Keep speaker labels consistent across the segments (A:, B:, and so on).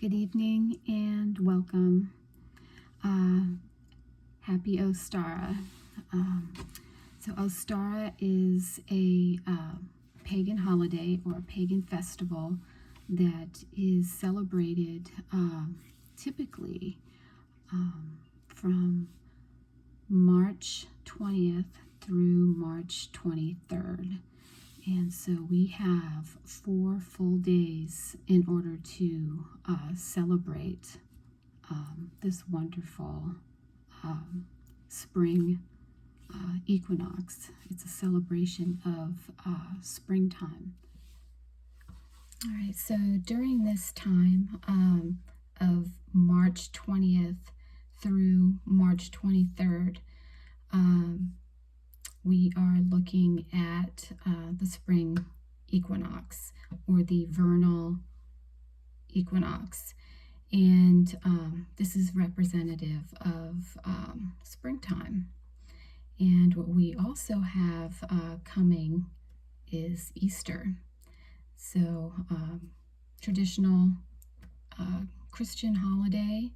A: Good evening and welcome. Happy Ostara. So Ostara is a pagan holiday or a pagan festival that is celebrated typically from March 20th through March 23rd. And so we have 4 full days in order to celebrate this wonderful spring equinox. It's a celebration of springtime. All right, so during this time of March 20th through March 23rd, we are looking at the spring equinox or the vernal equinox. And this is representative of springtime. And what we also have coming is Easter. So traditional Christian holiday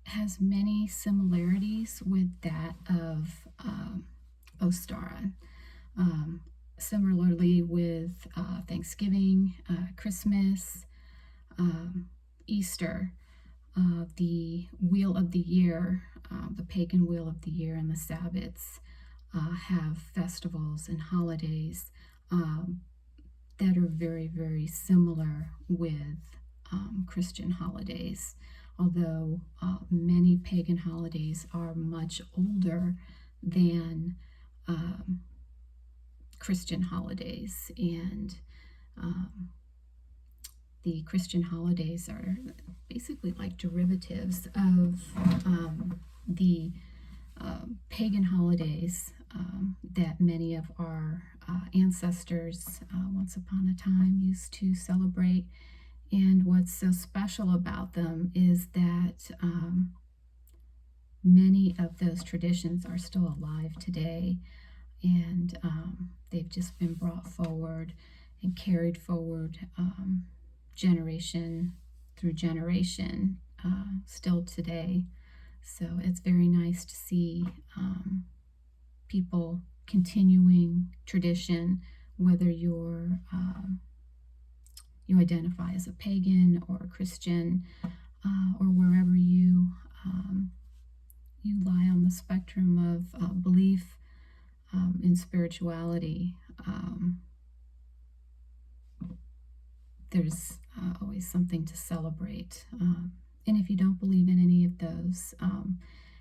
A: has many similarities with that of Ostara. Similarly with Thanksgiving, Christmas, Easter, the wheel of the year, the pagan wheel of the year and the Sabbats have festivals and holidays that are very, very similar with Christian holidays, although many pagan holidays are much older than Christian holidays. And the Christian holidays are basically like derivatives of the pagan holidays that many of our ancestors once upon a time used to celebrate. And what's so special about them is that many of those traditions are still alive today, and they've just been brought forward and carried forward generation through generation still today. So it's very nice to see people continuing tradition, whether you identify as a pagan or a Christian, or wherever you lie on the spectrum of belief in spirituality. There's always something to celebrate. And if you don't believe in any of those,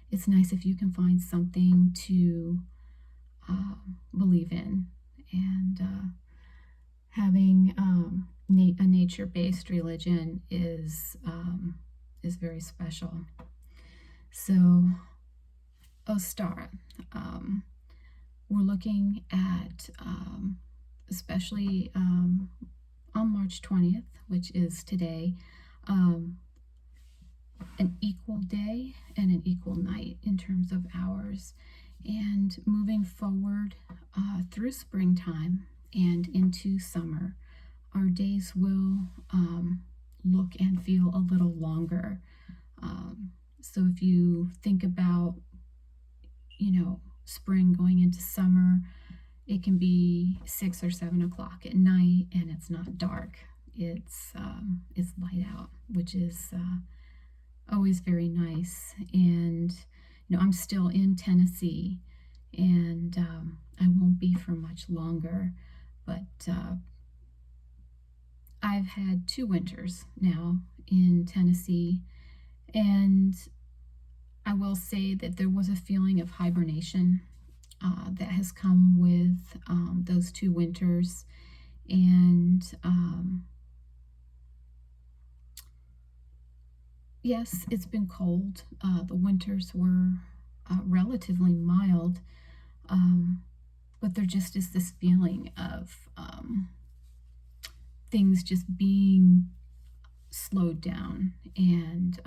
A: it's nice if you can find something to believe in. And having a nature-based religion is very special. So, Ostara, we're looking at, especially on March 20th, which is today, an equal day and an equal night in terms of hours. And moving forward through springtime and into summer, our days will look and feel a little longer. So if you think about, spring going into summer, it can be 6 or 7 o'clock at night and it's not dark. It's light out, which is always very nice. And I'm still in Tennessee, and I won't be for much longer, but I've had 2 winters now in Tennessee, and I will say that there was a feeling of hibernation that has come with those 2 winters. And yes, it's been cold. The winters were relatively mild, but there just is this feeling of things just being slowed down and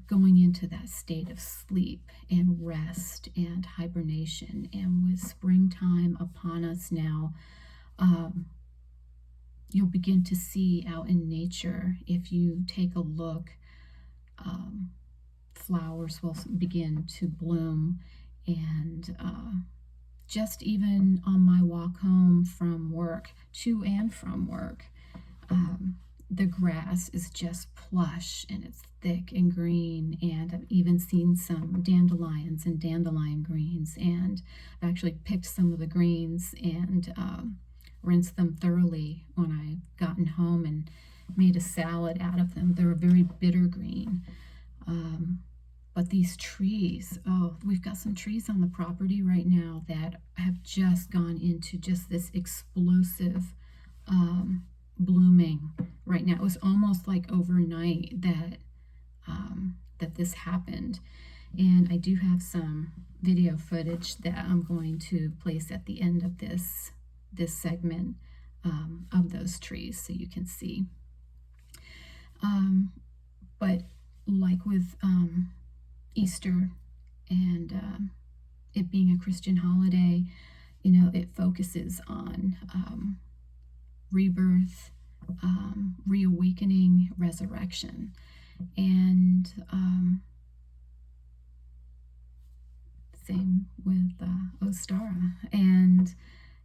A: going into that state of sleep and rest and hibernation. And with springtime upon us now, you'll begin to see out in nature. If you take a look, flowers will begin to bloom. And just even on my walk home from work, to and from work, the grass is just plush and it's thick and green, and I've even seen some dandelions and dandelion greens, and I've actually picked some of the greens and rinsed them thoroughly when I've gotten home and made a salad out of them. They're a very bitter green. But these trees, oh, we've got some trees on the property right now that have just gone into just this explosive blooming right now. It was almost like overnight that this happened. And I do have some video footage that I'm going to place at the end of this segment of those trees so you can see. But like with Easter and it being a Christian holiday, it focuses on rebirth, reawakening, resurrection. And same with Ostara. And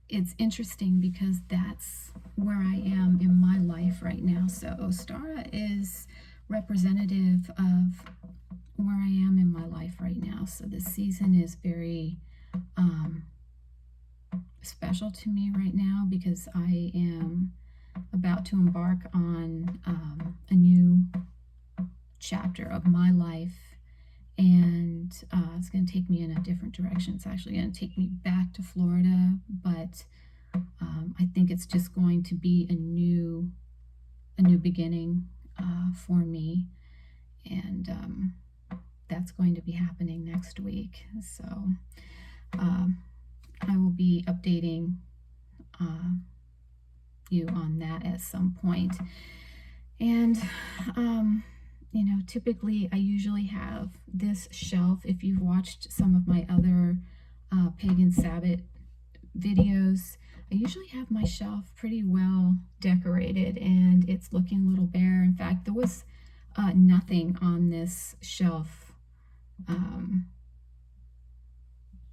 A: it's interesting because that's where I am in my life right now. So Ostara is representative of where I am in my life right now. So this season is very special to me right now because I am about to embark on a new chapter of my life, and it's going to take me in a different direction. It's actually going to take me back to Florida, but I think it's just going to be a new beginning for me, and that's going to be happening next week. So I will be updating you on that at some point. And typically I usually have this shelf. If you've watched some of my other Pagan Sabbath videos, I usually have my shelf pretty well decorated, and it's looking a little bare. In fact, there was nothing on this shelf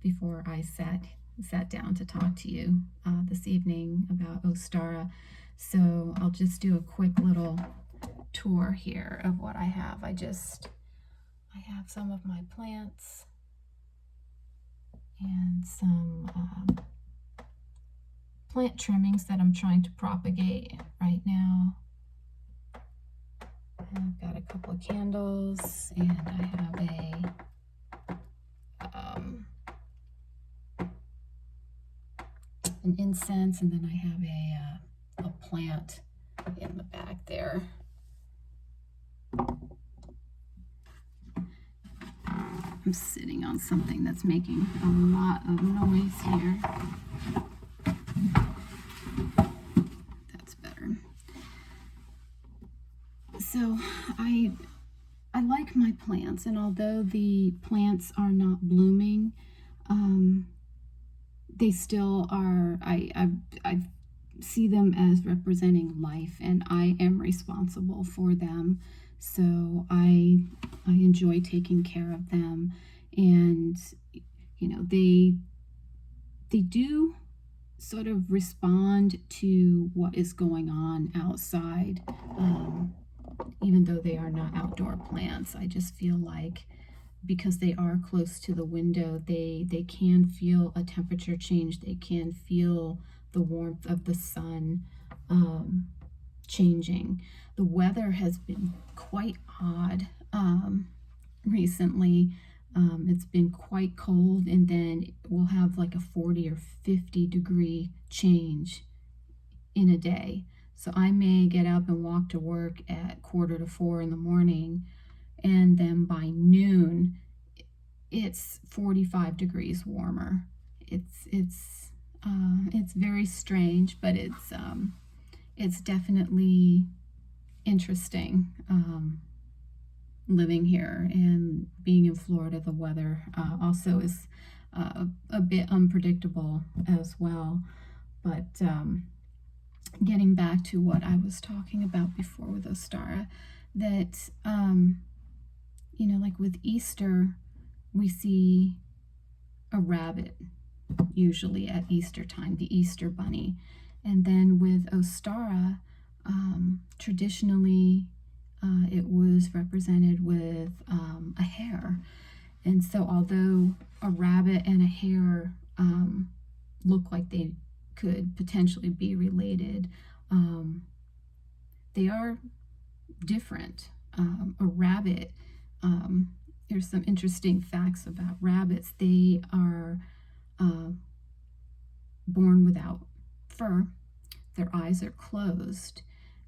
A: before I sat down to talk to you this evening about Ostara. So I'll just do a quick little tour here of what I have. I have some of my plants and some plant trimmings that I'm trying to propagate right now. I've got a couple of candles, and I have an incense, and then I have a plant in the back there. I'm sitting on something that's making a lot of noise here. That's better. So I like my plants, and although the plants are not blooming, they still are. I see them as representing life, and I am responsible for them. So I enjoy taking care of them, and they do sort of respond to what is going on outside, even though they are not outdoor plants. I just feel like because they are close to the window, they can feel a temperature change. They can feel the warmth of the sun changing. The weather has been quite odd recently. It's been quite cold, and then we'll have like a 40 or 50 degree change in a day. So I may get up and walk to work at 3:45 in the morning, and then by noon it's 45 degrees warmer. It's very strange, but it's definitely interesting living here and being in Florida. The weather also is a bit unpredictable as well, but getting back to what I was talking about before with Ostara, that, like with Easter, we see a rabbit usually at Easter time, the Easter bunny. And then with Ostara, traditionally, it was represented with a hare. And so although a rabbit and a hare look like they could potentially be related, they are different. A rabbit, there's some interesting facts about rabbits. They are born without fur, their eyes are closed,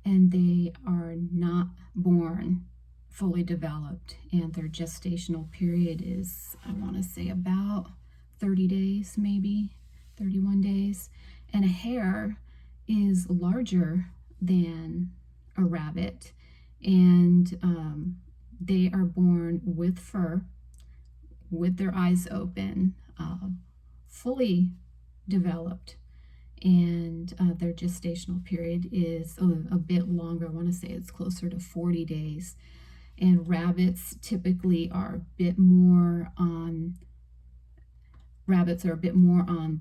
A: and they are not born fully developed, and their gestational period is, I want to say, about 30 days, maybe 31 days. And a hare is larger than a rabbit, and they are born with fur, with their eyes open, fully developed, and their gestational period is a bit longer. I want to say it's closer to 40 days. And rabbits typically are a bit more on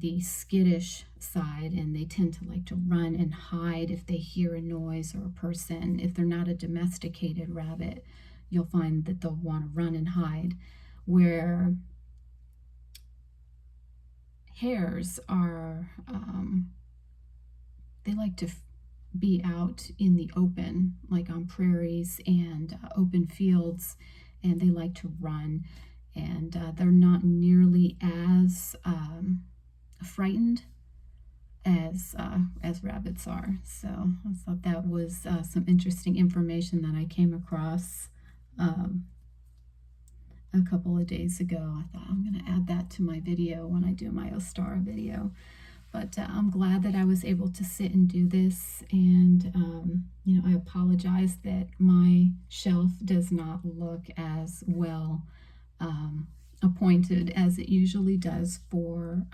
A: the skittish side, and they tend to like to run and hide if they hear a noise or a person. If they're not a domesticated rabbit, you'll find that they'll want to run and hide, where hares are, they like to be out in the open, like on prairies and open fields, and they like to run, and they're not nearly as frightened as rabbits are. So I thought that was some interesting information that I came across a couple of days ago. I thought I'm going to add that to my video when I do my Ostara video. But I'm glad that I was able to sit and do this, and I apologize that my shelf does not look as well appointed as it usually does for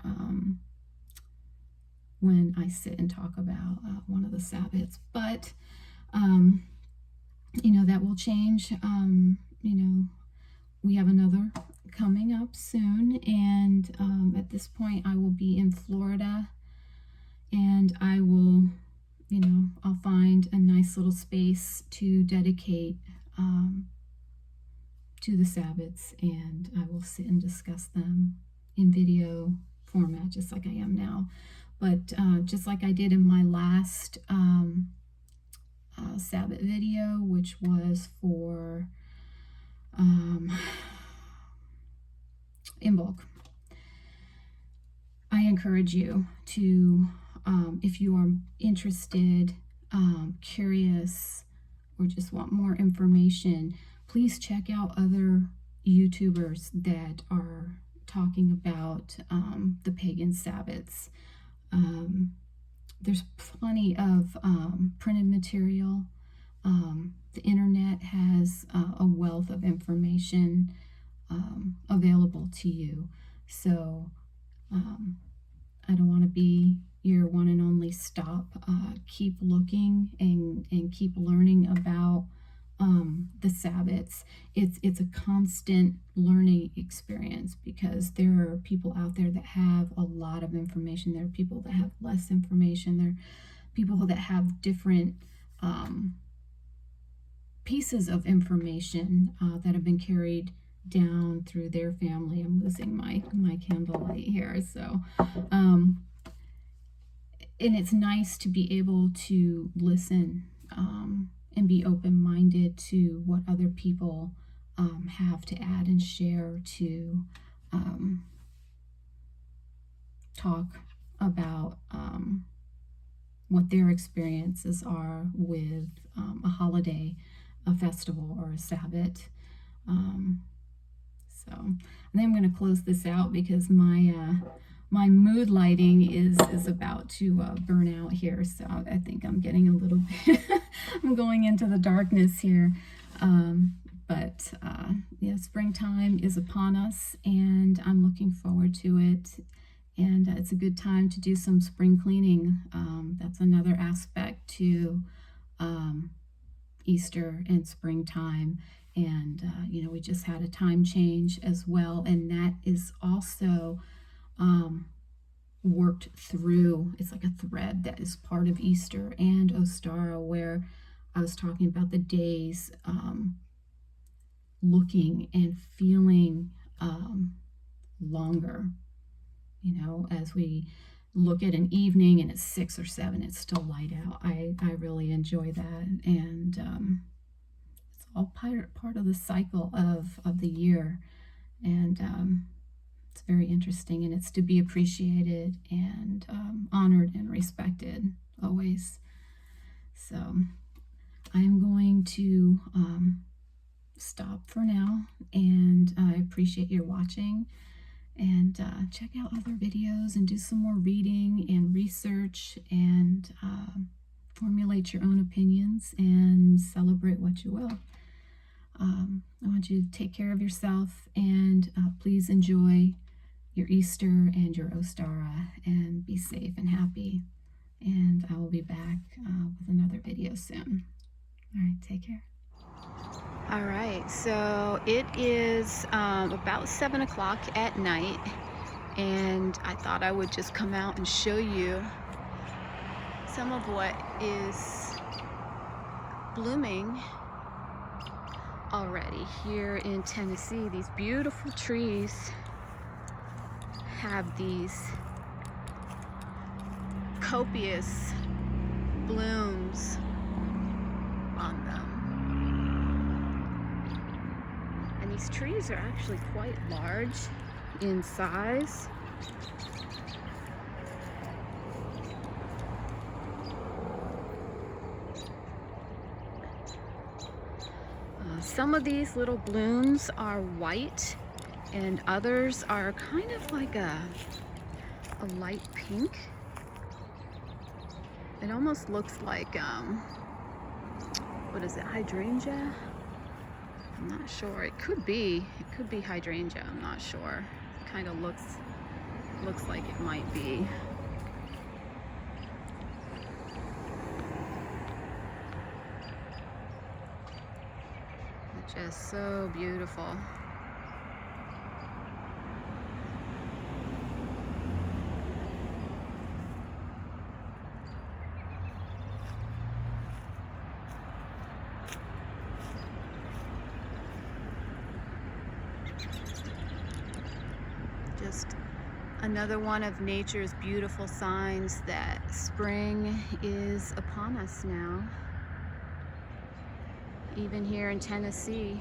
A: when I sit and talk about one of the Sabbats. But that will change. We have another coming up soon, and at this point I will be in Florida, and I will, I'll find a nice little space to dedicate to the Sabbats, and I will sit and discuss them in video format, just like I am now. But just like I did in my last Sabbat video, which was for Imbolc, I encourage you to, if you are interested, curious, or just want more information, please check out other YouTubers that are talking about the pagan Sabbats. There's plenty of printed material. The internet has a wealth of information available to you. So I don't want to be your one and only stop. Keep looking and keep learning about the Sabbats. It's a constant learning experience, because there are people out there that have a lot of information. There are people that have less information. There are people that have different pieces of information that have been carried down through their family. I'm losing my candlelight here. So and it's nice to be able to listen and be open-minded to what other people have to add and share, to talk about what their experiences are with a holiday, a festival, or a Sabbat. So I think I'm going to close this out, because my mood lighting is about to burn out here. So I think I'm getting a little bit, I'm going into the darkness here. But yeah, springtime is upon us, and I'm looking forward to it. And it's a good time to do some spring cleaning. That's another aspect to Easter and springtime. And, we just had a time change as well. And that is also worked through. It's like a thread that is part of Easter and Ostara, where I was talking about the days looking and feeling longer. As we look at an evening and it's 6 or 7, it's still light out. I really enjoy that. And it's all part of the cycle of the year. And it's very interesting, and it's to be appreciated and honored and respected always. So I'm going to stop for now, and I appreciate your watching. And check out other videos and do some more reading and research, and formulate your own opinions and celebrate what you will. I want you to take care of yourself, and please enjoy your Easter and your Ostara, and be safe and happy. And I will be back with another video soon. All right, take care. All right, so it is about 7 o'clock at night, and I thought I would just come out and show you some of what is blooming already here in Tennessee. These beautiful trees have these copious blooms on them. And these trees are actually quite large in size. Some of these little blooms are white, and others are kind of like a light pink. It almost looks like, what is it, hydrangea? I'm not sure. It could be hydrangea. I'm not sure. It kind of looks like it might be. Just so beautiful. Just another one of nature's beautiful signs that spring is upon us now. Even here in Tennessee.